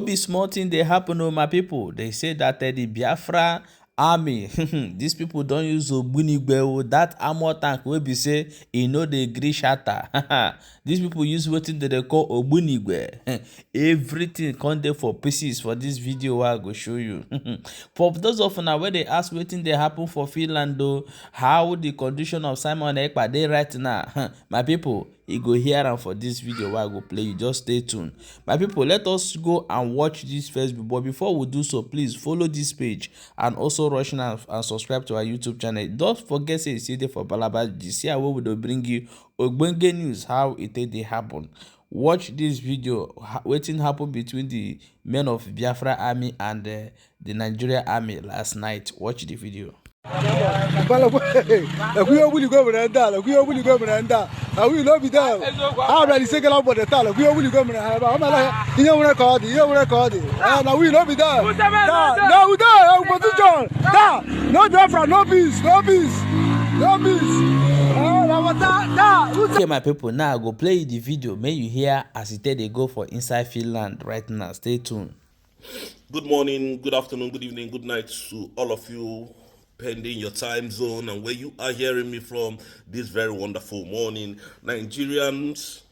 Be small thing they happen to my people. They say that the Biafra army, these people don't use Ogbunigwe, that armor tank wey be say e no dey gree shatter. These people use wetin they call Ogbunigwe. Everything come dey for pieces for this video I go show you. For those of una where they ask wetin dey happen for Finland though, how the condition of Simon Ekpa dey right now, my people, you go hear am for this video where I go play. You just stay tuned. My people, let us go and watch this first. But before we do so, please follow this page and also rush now and subscribe to our YouTube channel. Don't forget say it's there for Balaba. This here we will bring you Ogbonge news, how it dey happen. Watch this video. Wetin happen between the men of Biafra army and the Nigeria army last night. Watch the video. We will go Miranda. We will go Miranda. I will not be there. I already second up for the talent. We will go Miranda. You don't record it. You don't record it. And I will not be there. No, we don't. Position. No Biafra. No peace. No peace. No peace. Okay, my people, now I go play the video. May you hear as it they go for inside Finland right now. Stay tuned. Good morning, good afternoon, good evening, good night to all of you, pending your time zone and where you are hearing me from this very wonderful morning. Nigerians,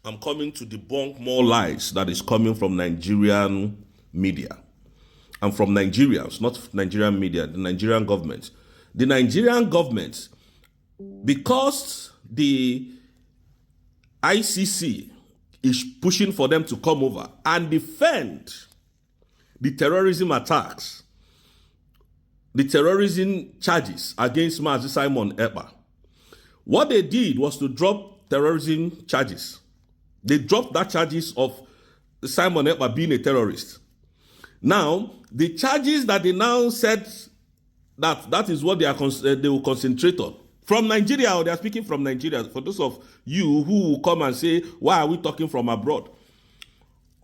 I'm coming to debunk more lies that is coming from Nigerian media. And from Nigerians, not Nigerian media, the Nigerian government. The Nigerian government, because the ICC is pushing for them to come over and defend the terrorism attacks, the terrorism charges against Mazi Simon Ekpa. What they did was to drop terrorism charges. They dropped that charges of Simon Ekpa being a terrorist. Now, the charges that they now said that is what they will concentrate on. From Nigeria, or they are speaking from Nigeria. For those of you who will come and say, why are we talking from abroad?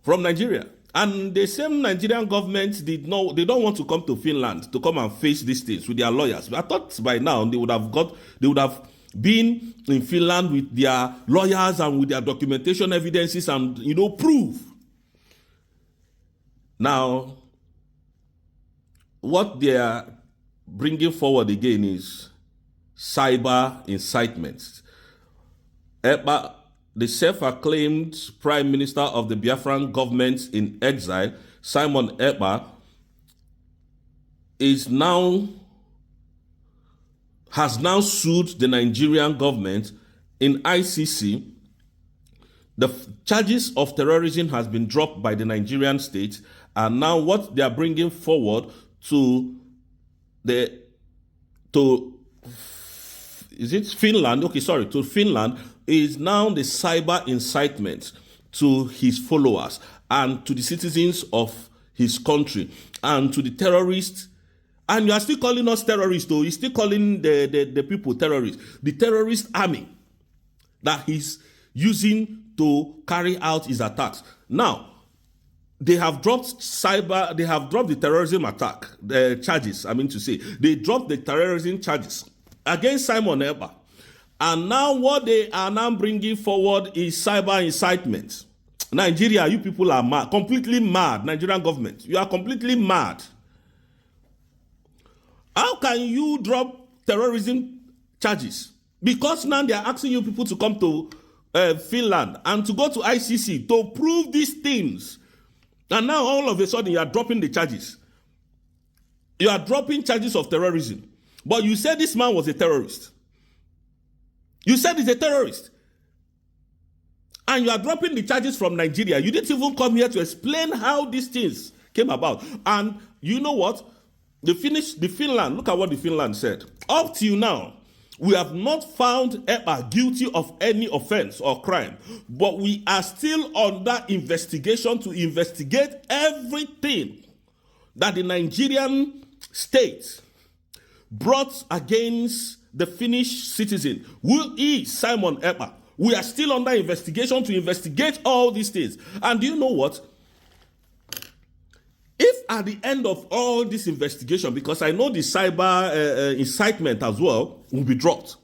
From Nigeria. And the same Nigerian government they don't want to come to Finland to come and face these things with their lawyers. I thought by now they would have been in Finland with their lawyers and with their documentation evidences and proof. Now, what they are bringing forward again is cyber incitement. Ekpa, the self-acclaimed prime minister of the Biafran government in exile, Simon Ekpa, has now sued the Nigerian government in ICC. The charges of terrorism has been dropped by the Nigerian state, and now what they are bringing forward to Finland is now the cyber incitement to his followers and to the citizens of his country and to the terrorists. And you are still calling us terrorists, though. He's still calling the people terrorists. The terrorist army that he's using to carry out his attacks. Now, they have dropped the terrorism attack, the charges, They dropped the terrorism charges against Simon Ekpa. And now what they are now bringing forward is cyber incitement. Nigeria, you people are mad, completely mad. Nigerian government, you are completely mad. How can you drop terrorism charges? Because now they are asking you people to come to Finland and to go to ICC to prove these things. And now all of a sudden you are dropping the charges. You are dropping charges of terrorism. But you said this man was a terrorist. You said he's a terrorist. And you are dropping the charges from Nigeria. You didn't even come here to explain how these things came about. And you know what? The Finland, look at what the Finland said. Up till now, we have not found Ekpa guilty of any offense or crime, but we are still under investigation to investigate everything that the Nigerian state brought against the Finnish citizen, who is Simon Ekpa. We are still under investigation to investigate all these things. And do you know what? If at the end of all this investigation, because I know the cyber incitement as well will be dropped,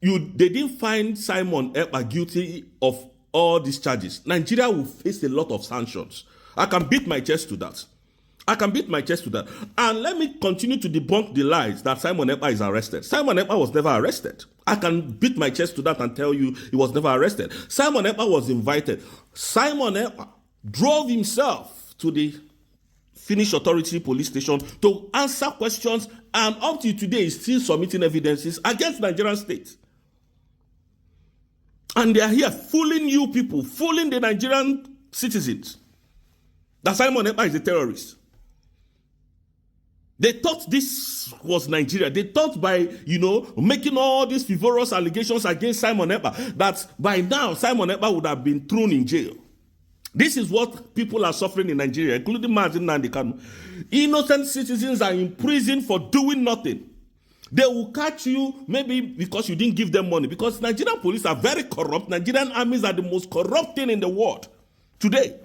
they didn't find Simon Ekpa guilty of all these charges, Nigeria will face a lot of sanctions. I can beat my chest to that. I can beat my chest to that. And let me continue to debunk the lies that Simon Ekpa is arrested. Simon Ekpa was never arrested. I can beat my chest to that and tell you he was never arrested. Simon Ekpa was invited. Simon Ekpa drove himself to the Finnish Authority police station to answer questions, and up to today is still submitting evidences against Nigerian state. And they are here fooling you people, fooling the Nigerian citizens that Simon Ekpa is a terrorist. They thought this was Nigeria. They thought by, making all these frivolous allegations against Simon Ekpa, that by now Simon Ekpa would have been thrown in jail. This is what people are suffering in Nigeria, including Mazi Nnamdi Kanu. Innocent citizens are in prison for doing nothing. They will catch you maybe because you didn't give them money. Because Nigerian police are very corrupt. Nigerian armies are the most corrupt thing in the world today.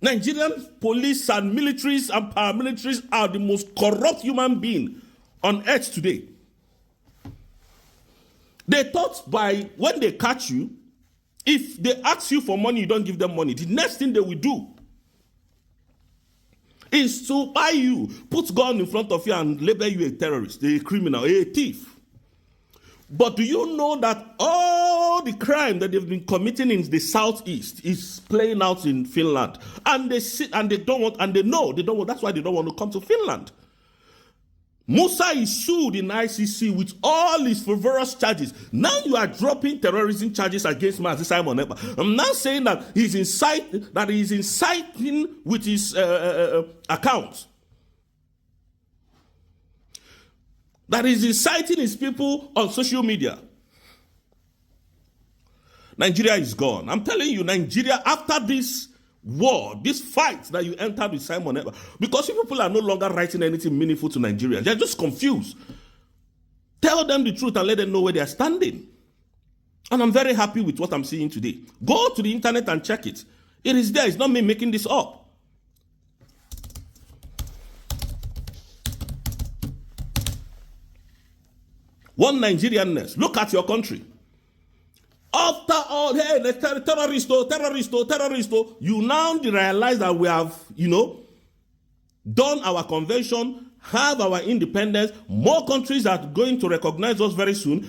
Nigerian police and militaries and paramilitaries are the most corrupt human being on earth today. They thought when they catch you, if they ask you for money, you don't give them money, the next thing they will do is to buy you, put gun in front of you and label you a terrorist, a criminal, a thief. But do you know that all the crime that they've been committing in the southeast is playing out in Finland? And they sit and they don't want, and they know they don't want, that's why they don't want to come to Finland. Musa is sued in ICC with all his frivolous charges. Now you are dropping terrorism charges against Mazi Simon Ekpa. I'm now saying that he's inciting with his account. That is inciting his people on social media. Nigeria is gone. I'm telling you, Nigeria, after this war, this fight that you entered with Simon Ekpa, because you people are no longer writing anything meaningful to Nigeria. They're just confused. Tell them the truth and let them know where they are standing. And I'm very happy with what I'm seeing today. Go to the internet and check it. It is there. It's not me making this up. One Nigerianness. Look at your country. After all, hey, the terrorist, you now realize that we have, done our convention, have our independence. More countries are going to recognize us very soon.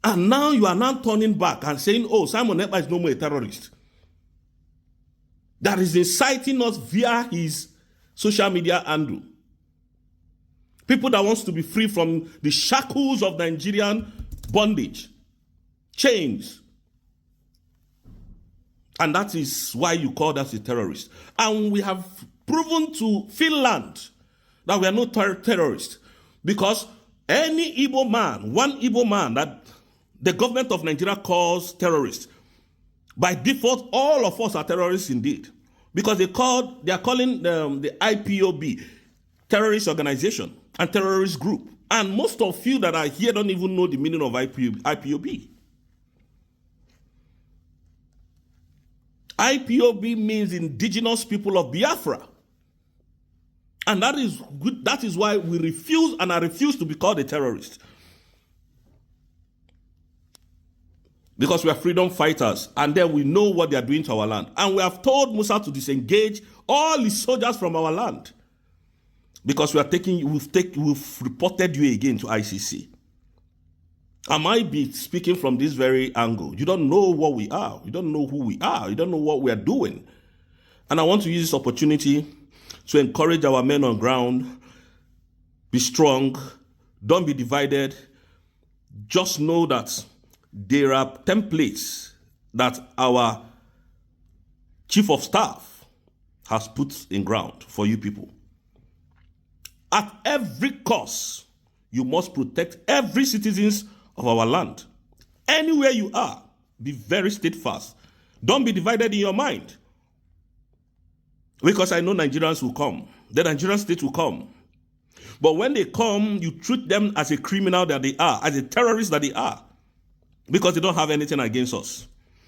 And now you are now turning back and saying, oh, Simon Ekpa is no more a terrorist. That is inciting us via his social media handle. People that wants to be free from the shackles of Nigerian bondage, chains. And that is why you call us a terrorist. And we have proven to Finland that we are not terrorists. Because any Igbo man, one Igbo man that the government of Nigeria calls terrorists, by default, all of us are terrorists indeed. Because they are calling the IPOB terrorist organization and terrorist group. And most of you that are here don't even know the meaning of IPOB. IPOB means Indigenous People of Biafra. And that is good. That is why we refuse, and I refuse to be called a terrorist. Because we are freedom fighters, and then we know what they are doing to our land. And we have told Musa to disengage all his soldiers from our land. Because we've reported you again to ICC. I might be speaking from this very angle. You don't know what we are. You don't know who we are. You don't know what we are doing. And I want to use this opportunity to encourage our men on ground. Be strong. Don't be divided. Just know that there are templates that our chief of staff has put in ground for you people. At every cost, you must protect every citizen of our land. Anywhere you are, be very steadfast. Don't be divided in your mind. Because I know Nigerians will come. The Nigerian state will come. But when they come, you treat them as a criminal that they are, as a terrorist that they are. Because they don't have anything against us.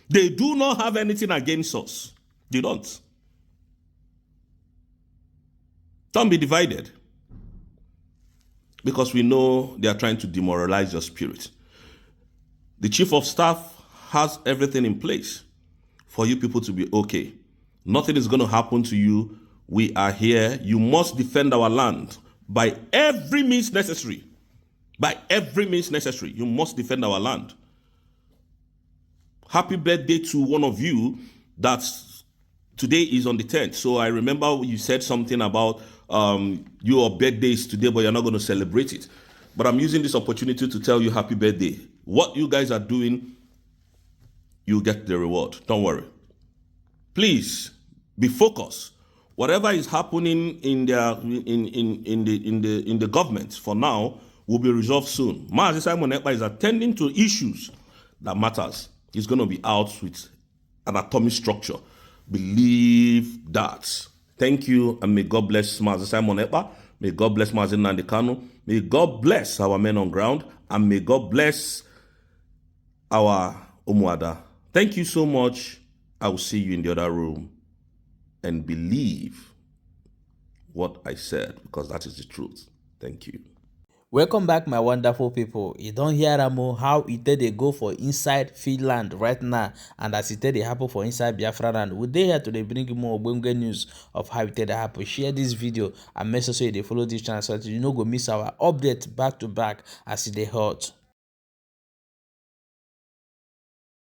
They do not have anything against us. They don't. Don't be divided. Because we know they are trying to demoralize your spirit. The chief of staff has everything in place for you people to be okay. Nothing is going to happen to you. We are here. You must defend our land by every means necessary. By every means necessary. You must defend our land. Happy birthday to one of you. Today is on the 10th. So I remember you said something about your birthday is today, but you're not going to celebrate it. But I'm using this opportunity to tell you happy birthday. What you guys are doing, you get the reward. Don't worry. Please be focused. Whatever is happening in the government for now will be resolved soon. Mazi Simon Ekpa is attending to issues that matters. He's going to be out with an atomic structure. Believe that. Thank you, and may God bless Mazi Simon Ekpa. May God bless Mazi Nnamdi Kanu. May God bless our men on ground, and may God bless our Umuada. Thank you so much. I will see you in the other room. And believe what I said, because that is the truth. Thank you. Welcome back, my wonderful people. You don't hear how it they go for inside Finland right now, and as it they happen for inside Biafra land. We they here today bring you more Ogbunigwe news of how it they happen. Share this video and make sure you follow this channel so that you no go miss our update back to back as it they hot.